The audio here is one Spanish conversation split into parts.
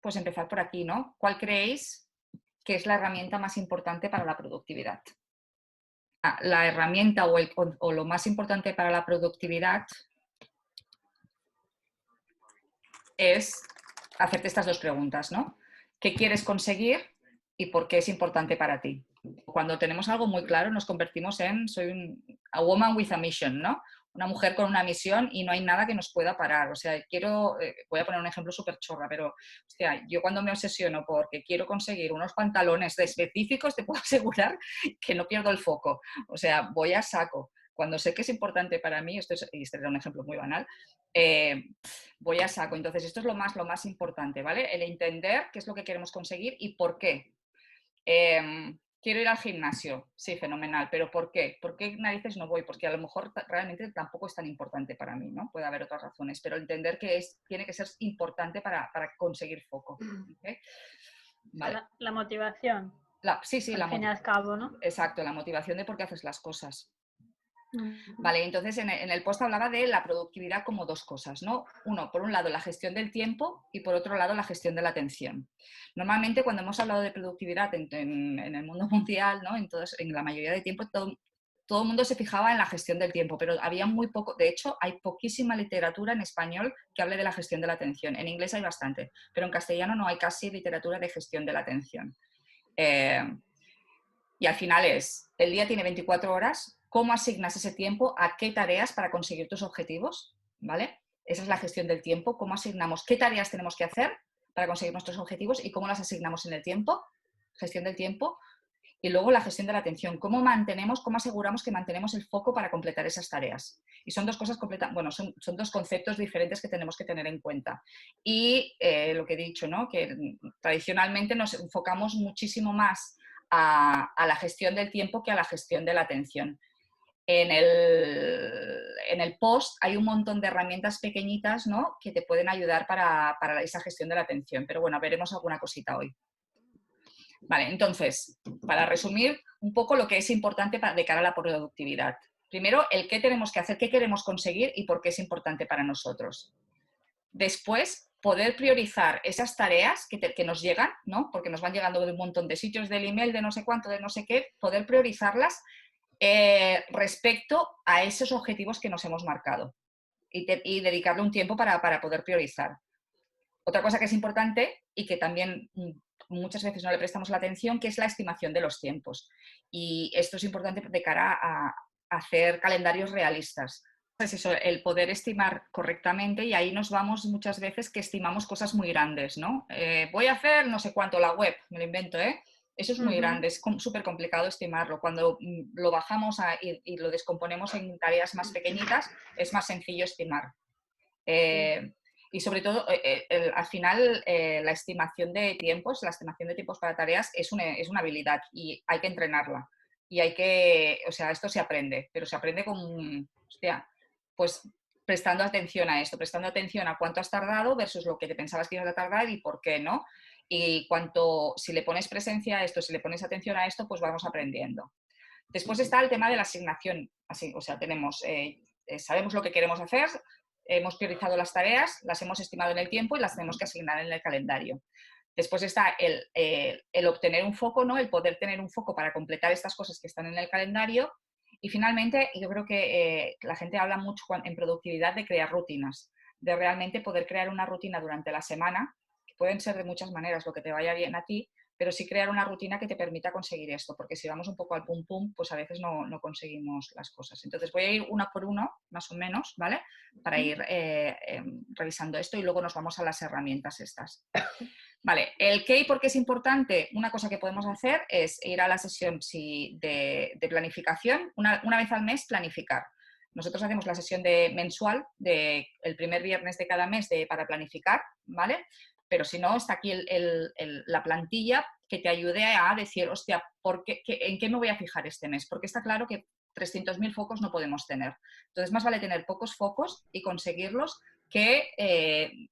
pues empezar por aquí, ¿no? ¿Cuál creéis que es la herramienta más importante para la productividad? La herramienta o lo más importante para la productividad es hacerte estas dos preguntas, ¿no? ¿Qué quieres conseguir y por qué es importante para ti? Cuando tenemos algo muy claro nos convertimos en a woman with a mission, ¿no? Una mujer con una misión y no hay nada que nos pueda parar. O sea, voy a poner un ejemplo súper chorra, pero hostia, yo cuando me obsesiono porque quiero conseguir unos pantalones específicos, te puedo asegurar que no pierdo el foco. O sea, voy a saco. Cuando sé que es importante para mí, este era un ejemplo muy banal, voy a saco. Entonces, esto es lo más importante, ¿vale? El entender qué es lo que queremos conseguir y por qué. Quiero ir al gimnasio, sí, fenomenal, pero ¿por qué? ¿Por qué narices no voy? Porque a lo mejor realmente tampoco es tan importante para mí, ¿no? Puede haber otras razones, pero entender que tiene que ser importante para conseguir foco. ¿Okay? Vale. La motivación. Sí, al fin y al cabo, ¿no? Exacto, la motivación de por qué haces las cosas. Uh-huh. Vale, entonces en el post hablaba de la productividad como dos cosas, ¿no? Uno, por un lado, la gestión del tiempo y por otro lado, la gestión de la atención. Normalmente cuando hemos hablado de productividad en el mundo mundial, ¿no? En la mayoría de tiempo, todo el mundo se fijaba en la gestión del tiempo, pero había muy poco, de hecho, hay poquísima literatura en español que hable de la gestión de la atención. En inglés hay bastante, pero en castellano no hay casi literatura de gestión de la atención. Y al final el día tiene 24 horas, ¿cómo asignas ese tiempo a qué tareas para conseguir tus objetivos? ¿Vale? Esa es la gestión del tiempo, cómo asignamos, qué tareas tenemos que hacer para conseguir nuestros objetivos y cómo las asignamos en el tiempo, gestión del tiempo. Y luego la gestión de la atención, cómo aseguramos que mantenemos el foco para completar esas tareas. Y son dos cosas son dos conceptos diferentes que tenemos que tener en cuenta. Y lo que he dicho, ¿no? Que tradicionalmente nos enfocamos muchísimo más a la gestión del tiempo que a la gestión de la atención. En el post hay un montón de herramientas pequeñitas, ¿no? Que te pueden ayudar para esa gestión de la atención. Pero bueno, veremos alguna cosita hoy. Vale, entonces, para resumir un poco lo que es importante de cara a la productividad. Primero, el qué tenemos que hacer, qué queremos conseguir y por qué es importante para nosotros. Después, poder priorizar esas tareas que nos llegan, ¿no? Porque nos van llegando de un montón de sitios del email, de no sé cuánto, de no sé qué, poder priorizarlas respecto a esos objetivos que nos hemos marcado y dedicarle un tiempo para poder priorizar. Otra cosa que es importante y que también muchas veces no le prestamos la atención, que es la estimación de los tiempos. Y esto es importante de cara a hacer calendarios realistas. Es eso, el poder estimar correctamente y ahí nos vamos muchas veces que estimamos cosas muy grandes, ¿no? Voy a hacer no sé cuánto la web, me lo invento, ¿eh? Eso es muy grande, es súper complicado estimarlo. Cuando lo bajamos y lo descomponemos en tareas más pequeñitas, es más sencillo estimar. Y sobre todo, al final, la estimación de tiempos para tareas es una habilidad y hay que entrenarla. Y esto se aprende, pero se aprende con, hostia, pues prestando atención a esto, prestando atención a cuánto has tardado versus lo que te pensabas que ibas a tardar y por qué, ¿no? Y si le pones presencia a esto, si le pones atención a esto, pues vamos aprendiendo. Después está el tema de la asignación. Sabemos lo que queremos hacer, hemos priorizado las tareas, las hemos estimado en el tiempo y las tenemos que asignar en el calendario. Después está el obtener un foco, ¿no? El poder tener un foco para completar estas cosas que están en el calendario. Y finalmente, yo creo que la gente habla mucho en productividad de crear rutinas, de realmente poder crear una rutina durante la semana, que pueden ser de muchas maneras lo que te vaya bien a ti, pero sí crear una rutina que te permita conseguir esto, porque si vamos un poco al pum pum, pues a veces no conseguimos las cosas. Entonces voy a ir una por uno, más o menos, ¿vale? Para ir revisando esto y luego nos vamos a las herramientas estas. Vale, el qué y por qué es importante. Una cosa que podemos hacer es ir a la sesión de planificación, una vez al mes planificar. Nosotros hacemos la sesión mensual el primer viernes de cada mes para planificar, ¿vale? Pero si no, está aquí la plantilla que te ayude a decir, hostia, ¿en qué me voy a fijar este mes? Porque está claro que 300.000 focos no podemos tener. Entonces, más vale tener pocos focos y conseguirlos que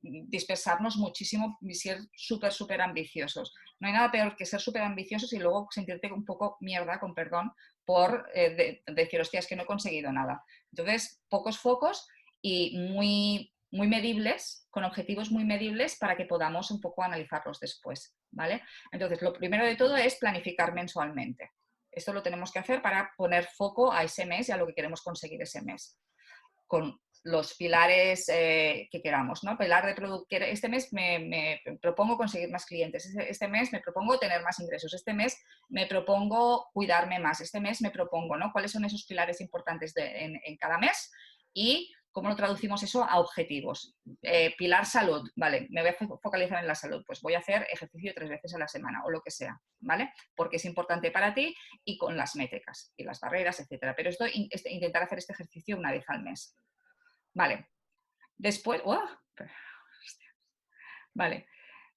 dispersarnos muchísimo y ser súper ambiciosos. No hay nada peor que ser súper ambiciosos y luego sentirte un poco mierda, con perdón, por decir, hostia, es que no he conseguido nada. Entonces, pocos focos y muy muy medibles, con objetivos muy medibles para que podamos un poco analizarlos después, ¿vale? Entonces, lo primero de todo es planificar mensualmente. Esto lo tenemos que hacer para poner foco a ese mes y a lo que queremos conseguir ese mes, con los pilares que queramos, ¿no? Pilar de este mes me propongo conseguir más clientes, este mes me propongo tener más ingresos, este mes me propongo cuidarme más, este mes me propongo, ¿no? ¿Cuáles son esos pilares importantes en cada mes? Y cómo lo traducimos eso a objetivos. Pilar salud, vale, me voy a focalizar en la salud, pues voy a hacer ejercicio 3 veces a la semana o lo que sea, ¿vale? Porque es importante para ti y con las métricas y las barreras, etcétera. Pero esto, intentar hacer este ejercicio una vez al mes. Vale. Después, vale.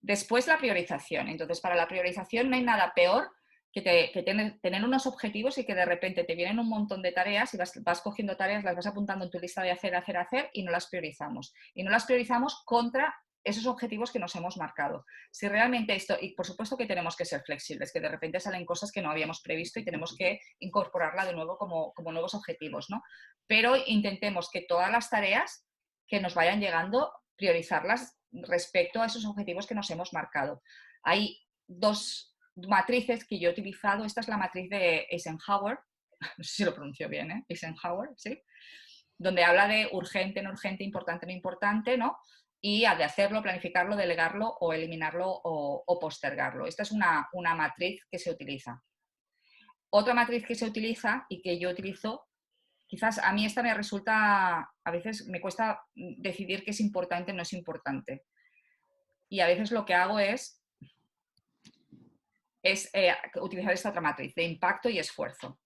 Después la priorización. Entonces, para la priorización no hay nada peor que tener unos objetivos y que de repente te vienen un montón de tareas y vas cogiendo tareas, las vas apuntando en tu lista de hacer y no las priorizamos. Y no las priorizamos contra esos objetivos que nos hemos marcado. Si realmente esto, y por supuesto que tenemos que ser flexibles, que de repente salen cosas que no habíamos previsto y tenemos que incorporarla de nuevo como nuevos objetivos, ¿no? Pero intentemos que todas las tareas que nos vayan llegando, priorizarlas respecto a esos objetivos que nos hemos marcado. Hay 2 matrices que yo he utilizado. Esta es la matriz de Eisenhower, no sé si lo pronuncio bien, ¿eh? Eisenhower, ¿sí? Donde habla de urgente, no urgente, importante, no importante, ¿no? Y de hacerlo, planificarlo, delegarlo o eliminarlo o postergarlo. Esta es una matriz que se utiliza. Otra matriz que se utiliza y que yo utilizo, quizás a mí esta me resulta, a veces me cuesta decidir qué es importante o no es importante. Y a veces lo que hago es utilizar esta otra matriz de impacto y esfuerzo,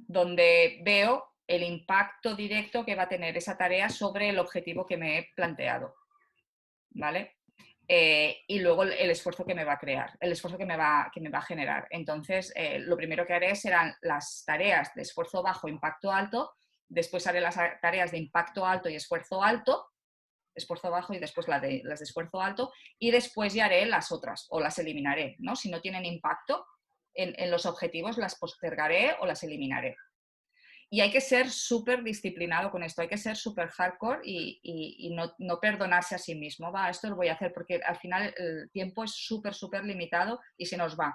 donde veo el impacto directo que va a tener esa tarea sobre el objetivo que me he planteado, ¿vale? Y luego el esfuerzo que me va a crear, el esfuerzo que me va a generar. Entonces, lo primero que haré serán las tareas de esfuerzo bajo, impacto alto, después haré las tareas de impacto alto y esfuerzo bajo y después las de esfuerzo alto, y después ya haré las otras o las eliminaré, ¿no? Si no tienen impacto en los objetivos, las postergaré o las eliminaré. Y hay que ser súper disciplinado con esto, hay que ser súper hardcore y no perdonarse a sí mismo. Va, esto lo voy a hacer porque al final el tiempo es súper, súper limitado y se nos va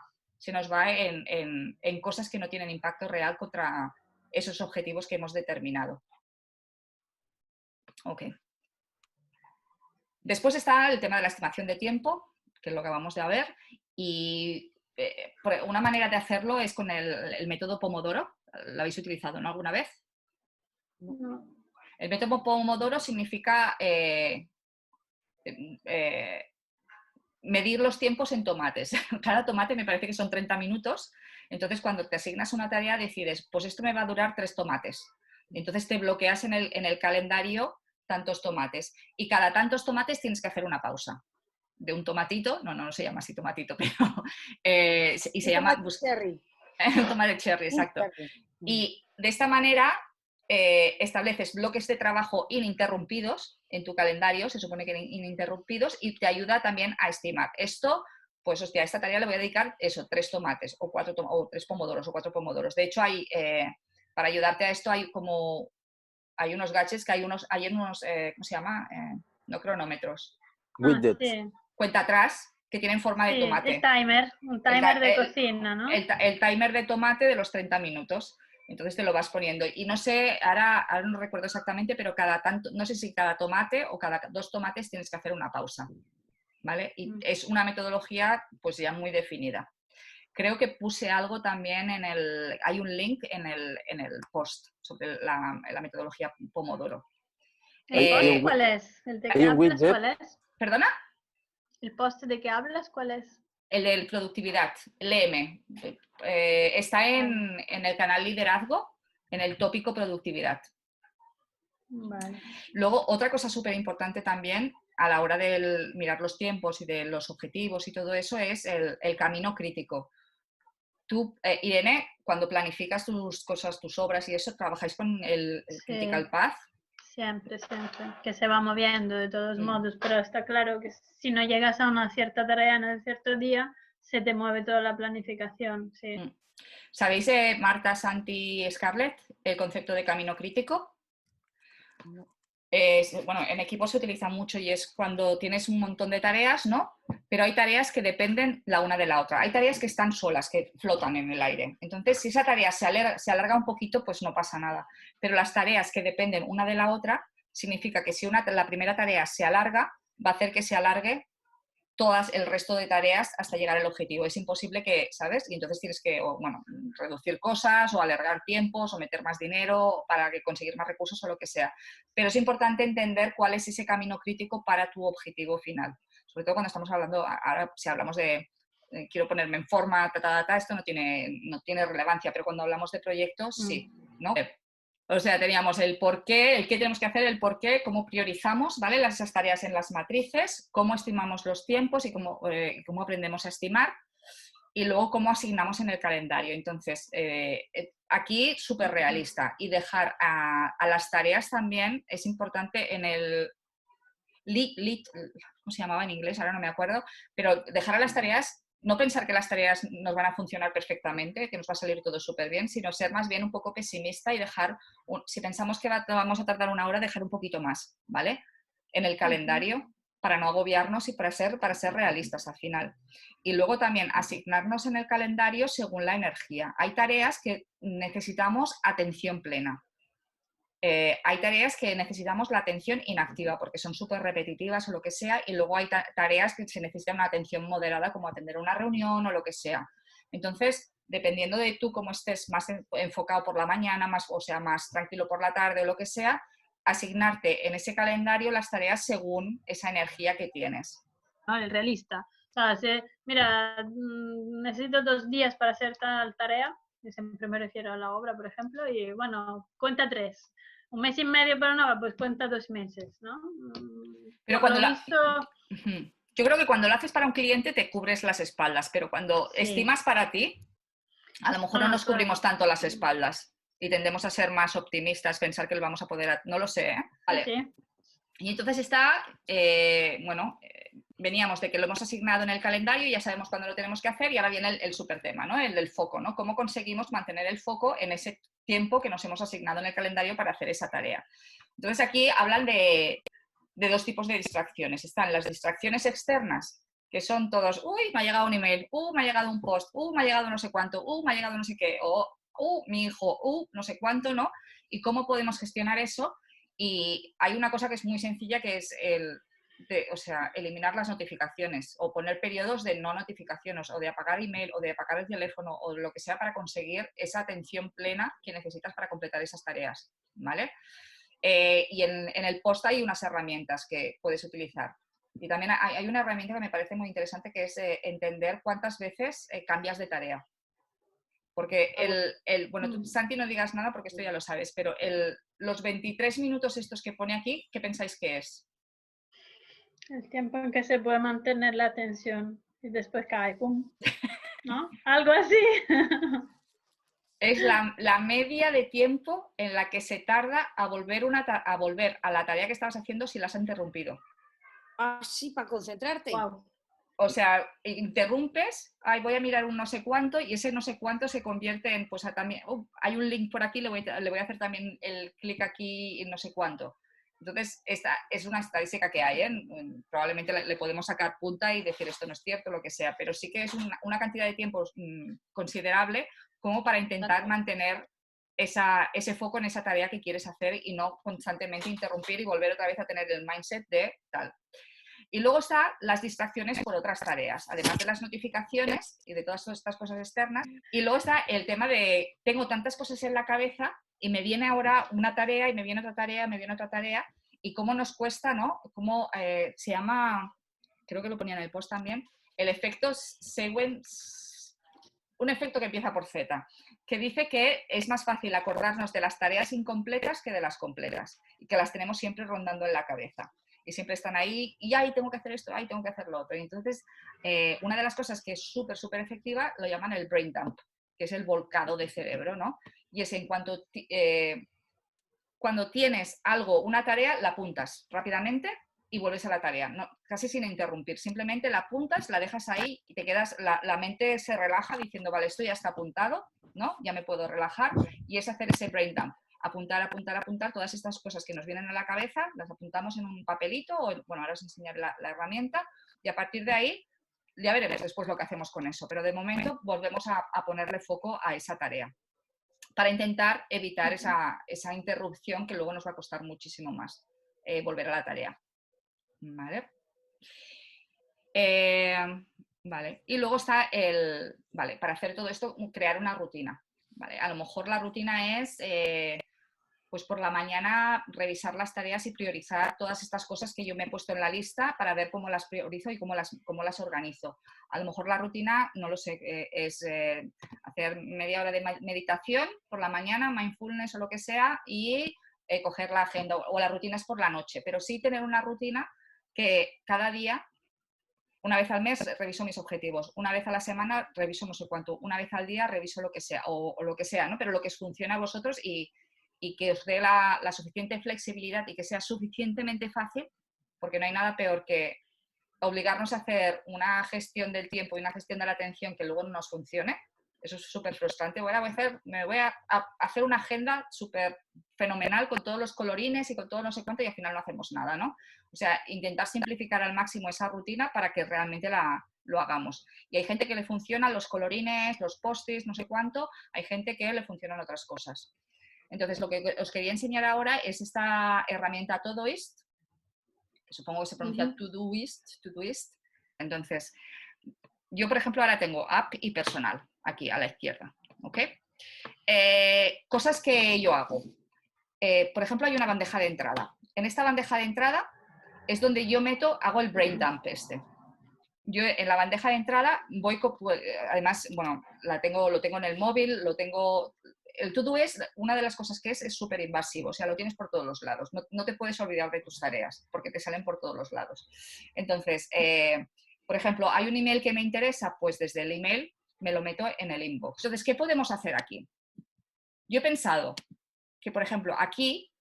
en cosas que no tienen impacto real contra esos objetivos que hemos determinado. Ok. Después está el tema de la estimación de tiempo, que es lo que acabamos de ver, y una manera de hacerlo es con el método Pomodoro. ¿Lo habéis utilizado, no, alguna vez? No. El método Pomodoro significa medir los tiempos en tomates. Cada tomate me parece que son 30 minutos. Entonces, cuando te asignas una tarea, decides, pues esto me va a durar 3 tomates. Entonces, te bloqueas en el calendario tantos tomates. Y cada tantos tomates tienes que hacer una pausa. De un tomatito, no se llama así tomatito, pero y se llama cherry. un tomate cherry, exacto. Y de esta manera estableces bloques de trabajo ininterrumpidos en tu calendario, se supone que ininterrumpidos, y te ayuda también a estimar. Esto, pues hostia, a esta tarea le voy a dedicar eso, 3 tomates o 3 pomodoros o 4 pomodoros. De hecho, para ayudarte a esto hay unos gadgets que hay unos ¿cómo se llama? No cronómetros. Widgets. Sí. Cuenta atrás, que tienen forma de tomate. Un timer de cocina, ¿no? El timer de tomate de los 30 minutos. Entonces te lo vas poniendo. Y no sé, ahora no recuerdo exactamente, pero no sé si cada tomate o cada 2 tomates tienes que hacer una pausa. ¿Vale? Y es una metodología pues ya muy definida. Creo que puse algo también hay un link en el post sobre la metodología Pomodoro. ¿El post cuál es? ¿El de que hablas cuál es? ¿Perdona? ¿El post de que hablas cuál es? El de productividad, LM. Está en el canal Liderazgo, en el tópico productividad. Vale. Luego, otra cosa súper importante también a la hora de mirar los tiempos y de los objetivos y todo eso es el camino crítico. Tú, Irene, cuando planificas tus cosas, tus obras y eso, ¿trabajáis con el Critical Path? Siempre, que se va moviendo de todos modos, pero está claro que si no llegas a una cierta tarea en el cierto día, se te mueve toda la planificación. Sí. ¿Sabéis, Marta, Santi y Scarlett, el concepto de camino crítico? Bueno, en equipo se utiliza mucho y es cuando tienes un montón de tareas, ¿no? Pero hay tareas que dependen la una de la otra. Hay tareas que están solas, que flotan en el aire. Entonces, si esa tarea se alarga un poquito, pues no pasa nada. Pero las tareas que dependen una de la otra, significa que si la primera tarea se alarga, va a hacer que se alargue todas el resto de tareas hasta llegar al objetivo. Es imposible que, ¿sabes? Y entonces tienes que, bueno, reducir cosas o alargar tiempos o meter más dinero para conseguir más recursos o lo que sea. Pero es importante entender cuál es ese camino crítico para tu objetivo final. Sobre todo cuando estamos hablando, ahora si hablamos de quiero ponerme en forma, esto no tiene relevancia, pero cuando hablamos de proyectos, sí, ¿no? O sea, teníamos el por qué, el qué tenemos que hacer, el por qué, cómo priorizamos, ¿vale? Esas tareas en las matrices, cómo estimamos los tiempos y cómo aprendemos a estimar, y luego cómo asignamos en el calendario. Entonces, aquí súper realista, y dejar a las tareas también es importante en el ¿cómo se llamaba en inglés? Ahora no me acuerdo, pero dejar a las tareas, no pensar que las tareas nos van a funcionar perfectamente, que nos va a salir todo súper bien, sino ser más bien un poco pesimista y dejar, si pensamos que vamos a tardar una hora, dejar un poquito más, ¿vale? En el calendario, para no agobiarnos y para ser realistas al final. Y luego también asignarnos en el calendario según la energía. Hay tareas que necesitamos atención plena. Hay tareas que necesitamos la atención inactiva porque son súper repetitivas o lo que sea, y luego hay tareas que se necesitan una atención moderada, como atender una reunión o lo que sea. Entonces, dependiendo de tú cómo estés más enfocado por la mañana, o sea, más tranquilo por la tarde o lo que sea, asignarte en ese calendario las tareas según esa energía que tienes. Vale, realista. O sea, mira, necesito 2 días para hacer tal tarea, y siempre me refiero a la obra, por ejemplo, y bueno, cuenta 3. 1 mes y medio para una obra, pues cuenta 2 meses, ¿no? Pero yo creo que cuando lo haces para un cliente te cubres las espaldas, pero cuando estimas para ti, a lo mejor no nos cubrimos tanto las espaldas y tendemos a ser más optimistas, pensar que lo vamos a poder, no lo sé, ¿eh? Vale. Sí. Y entonces veníamos de que lo hemos asignado en el calendario y ya sabemos cuándo lo tenemos que hacer, y ahora viene el súper tema, ¿no? El del foco, ¿no? ¿Cómo conseguimos mantener el foco en ese tiempo que nos hemos asignado en el calendario para hacer esa tarea? Entonces aquí hablan de 2 tipos de distracciones. Están las distracciones externas, que son todos, uy, me ha llegado un email, me ha llegado un post, me ha llegado no sé cuánto, me ha llegado no sé qué, o mi hijo, no sé cuánto, ¿no? Y cómo podemos gestionar eso. Y hay una cosa que es muy sencilla, que es eliminar las notificaciones o poner periodos de no notificaciones, o de apagar email o de apagar el teléfono o lo que sea, para conseguir esa atención plena que necesitas para completar esas tareas, ¿vale? Y en el post hay unas herramientas que puedes utilizar. Y también hay una herramienta que me parece muy interesante, que es entender cuántas veces cambias de tarea. Porque bueno, tú, Santi, no digas nada porque esto ya lo sabes, pero los 23 minutos estos que pone aquí, ¿qué pensáis que es? El tiempo en que se puede mantener la atención y después cae, ¡pum! ¿No? Algo así. Es la media de tiempo en la que se tarda a volver a la tarea que estabas haciendo si la has interrumpido. Ah, sí, para concentrarte. Wow. O sea, interrumpes, voy a mirar un no sé cuánto, y ese no sé cuánto se convierte en, pues también, hay un link por aquí, le voy a hacer también el clic aquí y no sé cuánto. Entonces, esta es una estadística que hay, ¿eh? Probablemente le podemos sacar punta y decir esto no es cierto, lo que sea, pero sí que es una cantidad de tiempo considerable como para intentar mantener ese foco en esa tarea que quieres hacer y no constantemente interrumpir y volver otra vez a tener el mindset de tal. Y luego están las distracciones por otras tareas, además de las notificaciones y de todas estas cosas externas. Y luego está el tema de, tengo tantas cosas en la cabeza y me viene ahora una tarea y me viene otra tarea, me viene otra tarea, y cómo nos cuesta, ¿no? Cómo se llama, creo que lo ponía en el post también, el efecto sequence, un efecto que empieza por Z, que dice que es más fácil acordarnos de las tareas incompletas que de las completas, y que las tenemos siempre rondando en la cabeza. Y siempre están ahí, y ahí tengo que hacer esto, ahí tengo que hacer lo otro. Y entonces, una de las cosas que es súper, súper efectiva, lo llaman el brain dump, que es el volcado de cerebro, ¿no? Y es en cuanto, cuando tienes algo, una tarea, la apuntas rápidamente y vuelves a la tarea, no, casi sin interrumpir. Simplemente la apuntas, la dejas ahí y te quedas, la mente se relaja diciendo, vale, esto ya está apuntado, ¿no? Ya me puedo relajar, y es hacer ese brain dump. apuntar, apuntar, apuntar todas estas cosas que nos vienen a la cabeza, las apuntamos en un papelito, o, bueno, ahora os enseñaré la herramienta, y a partir de ahí ya veremos después lo que hacemos con eso, pero de momento volvemos a ponerle foco a esa tarea para intentar evitar esa interrupción que luego nos va a costar muchísimo más volver a la tarea. ¿Vale? Vale. Y luego está vale, para hacer todo esto, crear una rutina. ¿Vale? A lo mejor la rutina es, pues por la mañana, revisar las tareas y priorizar todas estas cosas que yo me he puesto en la lista para ver cómo las priorizo y cómo las organizo. A lo mejor la rutina, no lo sé, es hacer media hora de meditación por la mañana, mindfulness o lo que sea, y coger la agenda, o la rutina es por la noche, pero sí tener una rutina que cada día, una vez al mes reviso mis objetivos, una vez a la semana reviso no sé cuánto, una vez al día reviso lo que sea, o lo que sea, ¿no? Pero lo que os funcione a vosotros y que os dé la suficiente flexibilidad y que sea suficientemente fácil, porque no hay nada peor que obligarnos a hacer una gestión del tiempo y una gestión de la atención que luego no nos funcione. Eso es súper frustrante. Me voy a hacer una agenda súper fenomenal con todos los colorines y con todo no sé cuánto y al final no hacemos nada, ¿no? O sea, intentar simplificar al máximo esa rutina para que realmente lo hagamos. Y hay gente que le funcionan los colorines, los post-its, no sé cuánto, hay gente que le funcionan otras cosas. Entonces, lo que os quería enseñar ahora es esta herramienta Todoist, que supongo que se pronuncia Todoist. Entonces, yo, por ejemplo, ahora tengo app y personal, aquí a la izquierda. ¿Ok? Cosas que yo hago. Por ejemplo, hay una bandeja de entrada. En esta bandeja de entrada es donde yo hago el brain dump este. Yo en la bandeja de entrada además, bueno, lo tengo en el móvil, el to-do es una de las cosas que es súper invasivo, o sea, lo tienes por todos los lados. No te puedes olvidar de tus tareas porque te salen por todos los lados. Entonces, por ejemplo, hay un email que me interesa, pues desde el email me lo meto en el inbox. Entonces, ¿qué podemos hacer aquí? Yo he pensado que, por ejemplo, aquí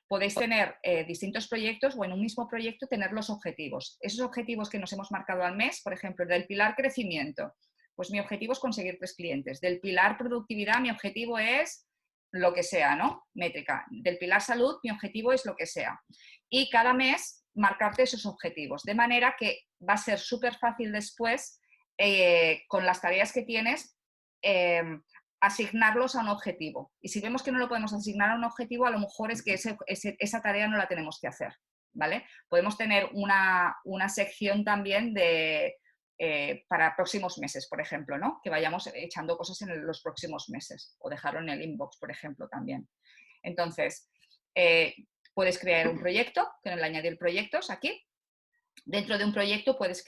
podéis tener distintos proyectos o en un mismo proyecto tener los objetivos. Esos objetivos que nos hemos marcado al mes, por ejemplo, del pilar crecimiento, pues mi objetivo es conseguir 3 clientes. Del pilar productividad, mi objetivo es lo que sea, ¿no? Métrica. Del pilar salud, mi objetivo es lo que sea. Y cada mes marcarte esos objetivos, de manera que va a ser súper fácil después, con las tareas que tienes, asignarlos a un objetivo. Y si vemos que no lo podemos asignar a un objetivo, a lo mejor es que esa tarea no la tenemos que hacer, ¿vale? Podemos tener una sección también para próximos meses, por ejemplo, ¿no? Que vayamos echando cosas en los próximos meses o dejarlo en el inbox, por ejemplo, también. Entonces, puedes crear un proyecto, con el añadir proyectos aquí. Dentro de un proyecto puedes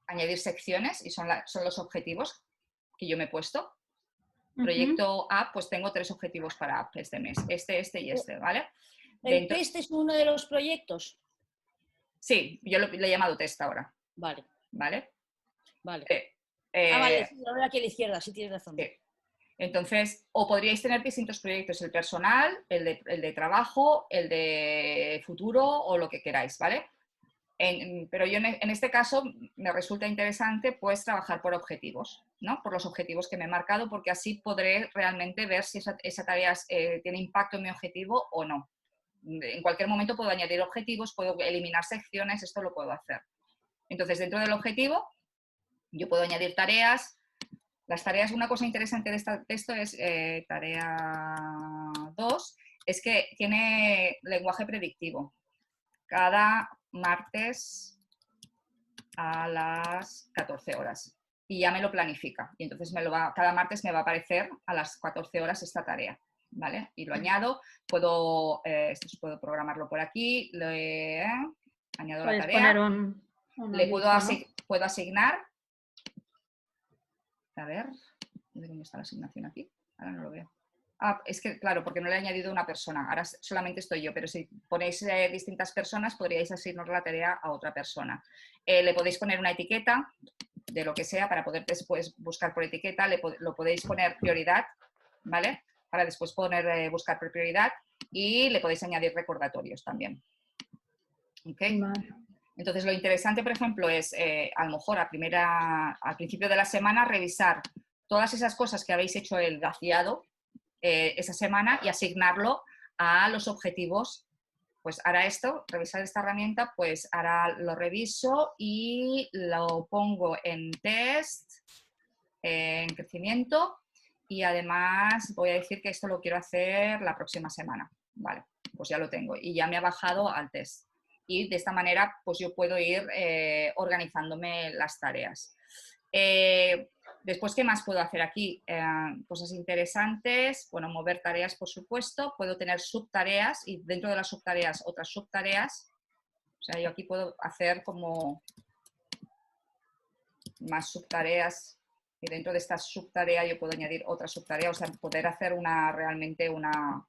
añadir secciones y son los objetivos que yo me he puesto. Proyecto app, pues tengo 3 objetivos para app este mes, este y este, ¿vale? ¿Este es uno de los proyectos? Sí, yo le he llamado test ahora. Vale. ¿Vale? Vale. Vale, sí, ahora aquí a la izquierda, sí tienes razón. Entonces, o podríais tener distintos proyectos, el personal, el de trabajo, el de futuro o lo que queráis, ¿vale? Pero yo en este caso me resulta interesante pues trabajar por objetivos, ¿no? Por los objetivos que me he marcado, porque así podré realmente ver si esa tarea tiene impacto en mi objetivo o no. En cualquier momento puedo añadir objetivos, puedo eliminar secciones, esto lo puedo hacer. Entonces, dentro del objetivo, yo puedo añadir tareas. Las tareas, una cosa interesante de esto es tarea 2, es que tiene lenguaje predictivo. Cada martes a las 14 horas. Y ya me lo planifica. Y entonces cada martes me va a aparecer a las 14 horas esta tarea. ¿Vale? Y lo añado. Puedo programarlo por aquí. Añado la tarea. Le puedo asignar. A ver, ¿dónde está la asignación aquí? Ahora no lo veo. Es que, claro, porque no le he añadido una persona. Ahora solamente estoy yo, pero si ponéis distintas personas, podríais asignar la tarea a otra persona. Le podéis poner una etiqueta de lo que sea para poder después buscar por etiqueta. Lo podéis poner prioridad, ¿vale? Para después buscar por prioridad y le podéis añadir recordatorios también. ¿Ok? Vale. Entonces, lo interesante, por ejemplo, es a lo mejor al principio de la semana revisar todas esas cosas que habéis hecho el vaciado, esa semana y asignarlo a los objetivos. Pues ahora esto, revisar esta herramienta, pues ahora lo reviso y lo pongo en test, en crecimiento, y además voy a decir que esto lo quiero hacer la próxima semana. Vale, pues ya lo tengo y ya me ha bajado al test. Y de esta manera pues yo puedo ir organizándome las tareas. Después, ¿qué más puedo hacer aquí? Cosas interesantes, bueno, mover tareas, por supuesto, puedo tener subtareas y dentro de las subtareas otras subtareas. O sea, yo aquí puedo hacer como más subtareas y dentro de esta subtarea yo puedo añadir otra subtarea, o sea, poder hacer realmente una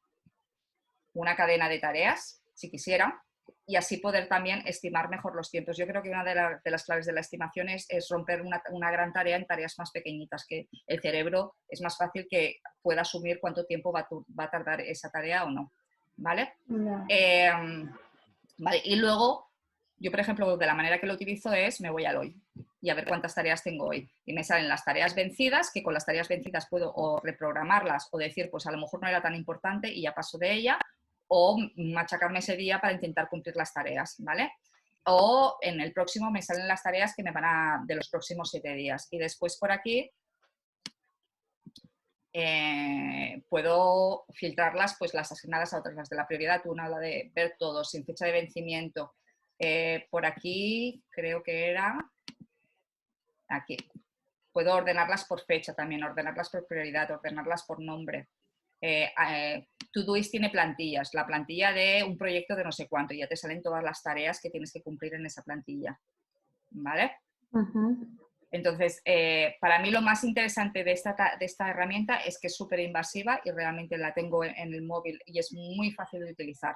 cadena de tareas, si quisiera, y así poder también estimar mejor los tiempos. Yo creo que una de las claves de la estimación es romper una gran tarea en tareas más pequeñitas, que el cerebro es más fácil que pueda asumir cuánto tiempo va a tardar esa tarea o no. ¿Vale? No. Vale, y luego, yo por ejemplo, de la manera que lo utilizo es, me voy al hoy y a ver cuántas tareas tengo hoy. Y me salen las tareas vencidas, que con las tareas vencidas puedo o reprogramarlas o decir, pues a lo mejor no era tan importante y ya paso de ella, o machacarme ese día para intentar cumplir las tareas, ¿vale? O en el próximo me salen las tareas que me van de los próximos 7 días. Y después por aquí puedo filtrarlas, pues las asignadas a otras, las de la prioridad 1, la de ver todo, sin fecha de vencimiento. Por aquí creo que era aquí. Puedo ordenarlas por fecha también, ordenarlas por prioridad, ordenarlas por nombre. Todoist tiene plantillas, la plantilla de un proyecto de no sé cuánto, y ya te salen todas las tareas que tienes que cumplir en esa plantilla. ¿Vale? Entonces, para mí lo más interesante de esta herramienta es que es súper invasiva y realmente la tengo en el móvil y es muy fácil de utilizar.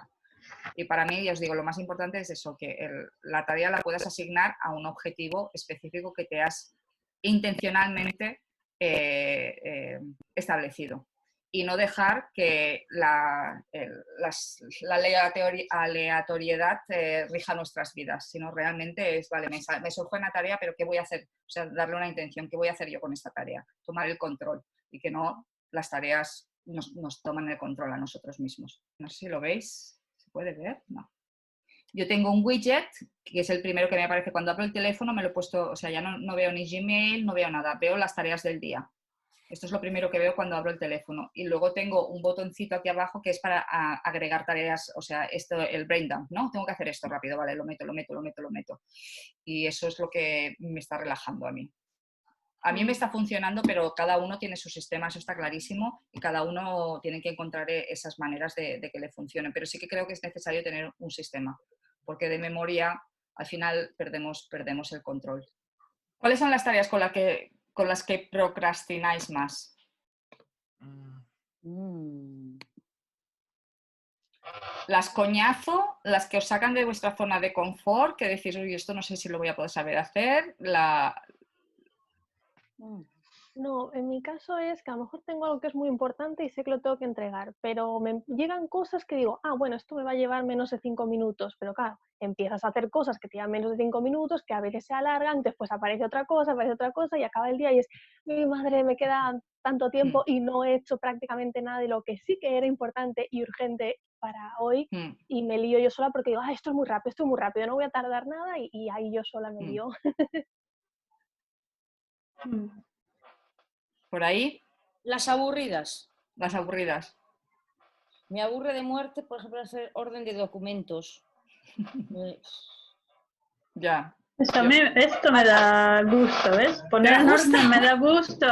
Y para mí, ya os digo, lo más importante es eso, que la tarea la puedas asignar a un objetivo específico que te has intencionalmente establecido. Y no dejar que la aleatoriedad rija nuestras vidas, sino realmente es, vale, me surge una tarea, pero ¿qué voy a hacer? O sea, darle una intención, ¿qué voy a hacer yo con esta tarea? Tomar el control y que no las tareas nos toman el control a nosotros mismos. No sé si lo veis. ¿Se puede ver? No. Yo tengo un widget, que es el primero que me aparece cuando abro el teléfono, me lo he puesto, o sea, ya no veo ni Gmail, no veo nada, veo las tareas del día. Esto es lo primero que veo cuando abro el teléfono. Y luego tengo un botoncito aquí abajo que es para agregar tareas, o sea, el brain dump, ¿no? Tengo que hacer esto rápido, vale, lo meto. Y eso es lo que me está relajando a mí. A mí me está funcionando, pero cada uno tiene su sistema, eso está clarísimo, y cada uno tiene que encontrar esas maneras de que le funcionen. Pero sí que creo que es necesario tener un sistema, porque de memoria al final perdemos el control. ¿Cuáles son las tareas con las que procrastináis más? Las coñazo, las que os sacan de vuestra zona de confort, que decís, uy, esto no sé si lo voy a poder saber hacer. No, en mi caso es que a lo mejor tengo algo que es muy importante y sé que lo tengo que entregar, pero me llegan cosas que digo, bueno, esto me va a llevar menos de 5 minutos, pero claro, empiezas a hacer cosas que te llevan menos de 5 minutos, que a veces se alargan, después aparece otra cosa y acaba el día y es, mi madre, me queda tanto tiempo y no he hecho prácticamente nada de lo que sí que era importante y urgente para hoy y me lío yo sola porque digo, esto es muy rápido, no voy a tardar nada y ahí yo sola me lío. ¿Por ahí? Las aburridas. Las aburridas. Me aburre de muerte, por ejemplo, hacer orden de documentos. Ya. Esto me da gusto, ¿ves? Poner en orden me da gusto.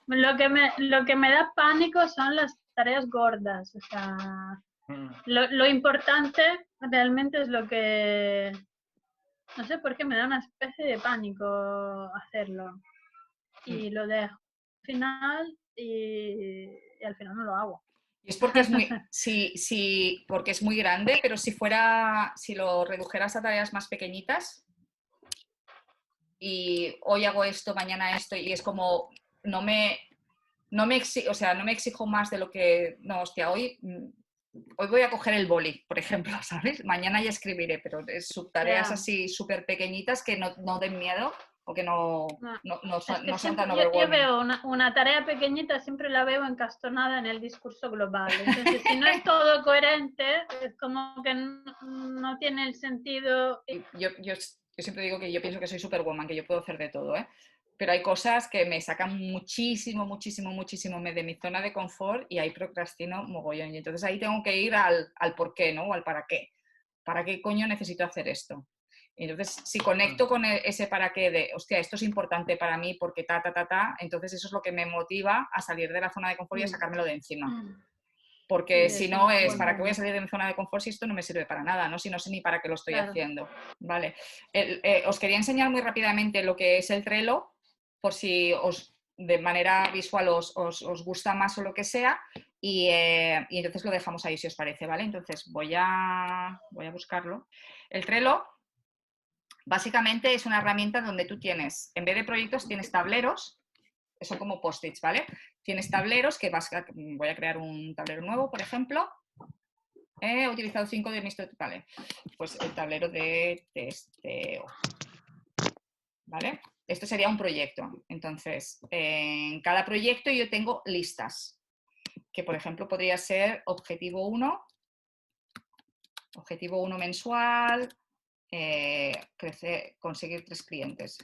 Lo que me da pánico son las tareas gordas. O sea, lo importante realmente es lo que... No sé por qué me da una especie de pánico hacerlo. Y lo dejo al final y al final no lo hago. Y es porque es muy, sí, porque es muy grande, pero si lo redujeras a tareas más pequeñitas y hoy hago esto, mañana esto, y es como, no me exijo más de lo que, no, hostia, hoy voy a coger el boli, por ejemplo, ¿sabes? Mañana ya escribiré, pero es subtareas así súper pequeñitas que no den miedo, o que no son tan yo overwhelming. veo una tarea pequeñita, siempre la veo encastonada en el discurso global. Entonces, si no es todo coherente, es como que no tiene el sentido. Yo siempre digo que yo pienso que soy superwoman, que yo puedo hacer de todo, ¿eh? Pero hay cosas que me sacan muchísimo de mi zona de confort y ahí procrastino mogollón. Y entonces ahí tengo que ir al por qué, ¿no? O al para qué. ¿Para qué coño necesito hacer esto? Y entonces, si conecto con ese para qué de, hostia, esto es importante para mí porque entonces eso es lo que me motiva a salir de la zona de confort y a sacármelo de encima. Porque Sí, si no es, bueno. ¿para qué voy a salir de mi zona de confort si esto no me sirve para nada, ¿no? Si no sé ni para qué lo estoy haciendo. Vale. Os quería enseñar muy rápidamente lo que es el Trello, por si de manera visual os gusta más o lo que sea, y entonces lo dejamos ahí si os parece, ¿vale? Entonces voy a buscarlo. El Trello básicamente es una herramienta donde tú tienes, en vez de proyectos, tienes tableros, que son como post-its, ¿vale? Tienes tableros que voy a crear un tablero nuevo, por ejemplo. He utilizado 5 de mis... Vale, pues el tablero de testeo. ¿Vale? Esto sería un proyecto. Entonces, en cada proyecto yo tengo listas, que por ejemplo podría ser objetivo 1 mensual, conseguir 3 clientes.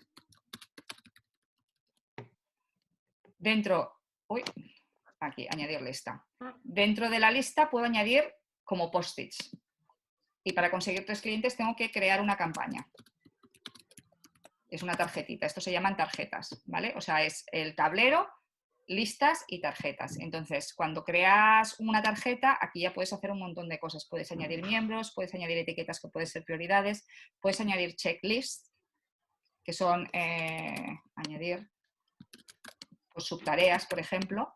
Aquí, añadir lista. Dentro de la lista puedo añadir como post-its. Y para conseguir 3 clientes tengo que crear una campaña. Es una tarjetita. Esto se llaman tarjetas, ¿vale? O sea, es el tablero, listas y tarjetas. Entonces, cuando creas una tarjeta, aquí ya puedes hacer un montón de cosas. Puedes añadir miembros, puedes añadir etiquetas que pueden ser prioridades, puedes añadir checklists, que son añadir pues, subtareas, por ejemplo.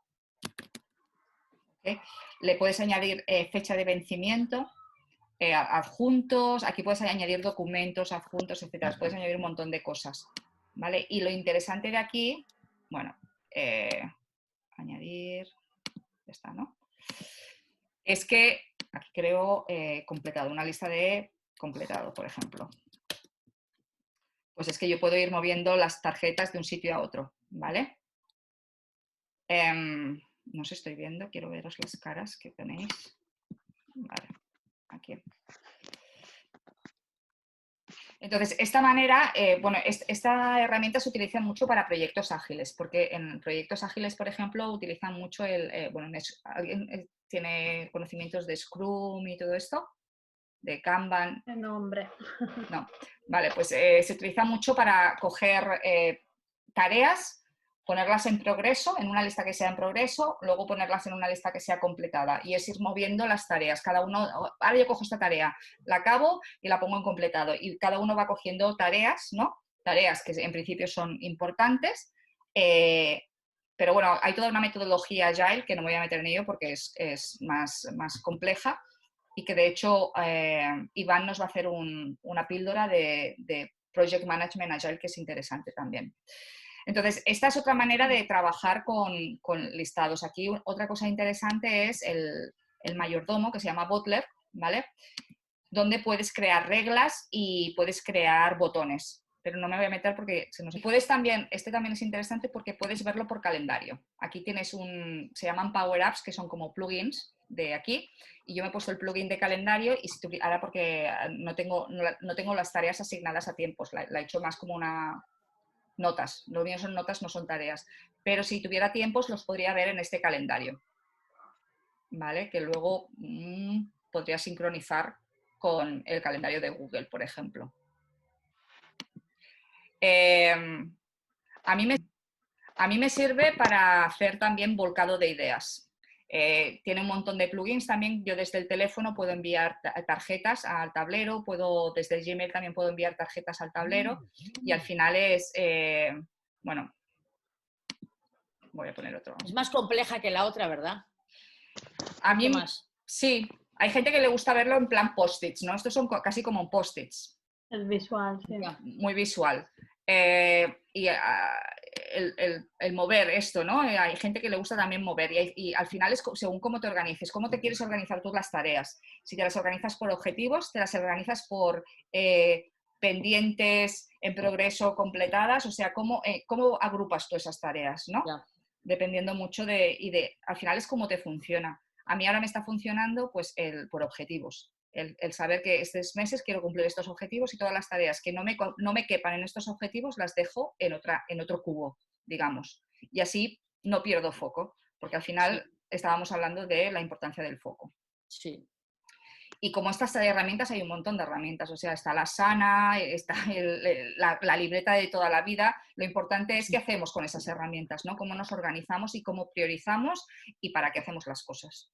¿Okay? Le puedes añadir fecha de vencimiento, adjuntos, aquí puedes añadir documentos, adjuntos, etcétera. Puedes añadir un montón de cosas, ¿vale? Y lo interesante de aquí, bueno, añadir, ya está, ¿no? Es que aquí creo completado, una lista de completado, por ejemplo. Pues es que yo puedo ir moviendo las tarjetas de un sitio a otro, ¿vale? No os estoy viendo, quiero veros las caras que tenéis. Vale, aquí. Entonces, esta manera, esta herramienta se utiliza mucho para proyectos ágiles, porque en proyectos ágiles, por ejemplo, utilizan mucho ¿alguien tiene conocimientos de Scrum y todo esto? ¿De Kanban? No, hombre. No. Vale, pues se utiliza mucho para coger tareas, ponerlas en progreso, en una lista que sea en progreso, luego ponerlas en una lista que sea completada. Y es ir moviendo las tareas. Cada uno, ahora yo cojo esta tarea, la acabo y la pongo en completado. Y cada uno va cogiendo tareas, ¿no? Tareas que en principio son importantes. Pero bueno, hay toda una metodología Agile que no voy a meter en ello porque es más compleja. Y que de hecho Iván nos va a hacer una píldora de Project Management Agile que es interesante también. Entonces, esta es otra manera de trabajar con listados. Aquí otra cosa interesante es el mayordomo, que se llama Butler, ¿vale? Donde puedes crear reglas y puedes crear botones. Pero no me voy a meter porque se nos... Este también es interesante porque puedes verlo por calendario. Aquí tienes se llaman Power Apps, que son como plugins de aquí. Y yo me he puesto el plugin de calendario y ahora porque no tengo las tareas asignadas a tiempos. La he hecho más como una... notas, lo mío son notas, no son tareas, pero si tuviera tiempos los podría ver en este calendario, ¿vale? Que luego podría sincronizar con el calendario de Google, por ejemplo. A mí me sirve para hacer también volcado de ideas. Tiene un montón de plugins también. Yo desde el teléfono puedo enviar tarjetas al tablero, desde el Gmail también puedo enviar tarjetas al tablero y al final es, bueno, voy a poner otro. Es más compleja que la otra, ¿verdad? A mí más. Sí, hay gente que le gusta verlo en plan post-its, ¿no? Estos son casi como post-its. El visual, sí. Muy visual. Y el mover esto, ¿no? Hay gente que le gusta también mover y al final es según cómo te organices, cómo te quieres organizar tú las tareas. Si te las organizas por objetivos, te las organizas por pendientes, en progreso, completadas, o sea, ¿cómo agrupas tú esas tareas, ¿no? Ya. Dependiendo mucho al final es cómo te funciona. A mí ahora me está funcionando pues por objetivos. El saber que estos meses quiero cumplir estos objetivos y todas las tareas que no me quepan en estos objetivos las dejo en otro cubo, digamos. Y así no pierdo foco, porque al final estábamos hablando de la importancia del foco. Sí. Y como estas herramientas, hay un montón de herramientas, o sea, está la Asana, está la libreta de toda la vida. Lo importante es qué hacemos con esas herramientas, ¿no? Cómo nos organizamos y cómo priorizamos y para qué hacemos las cosas.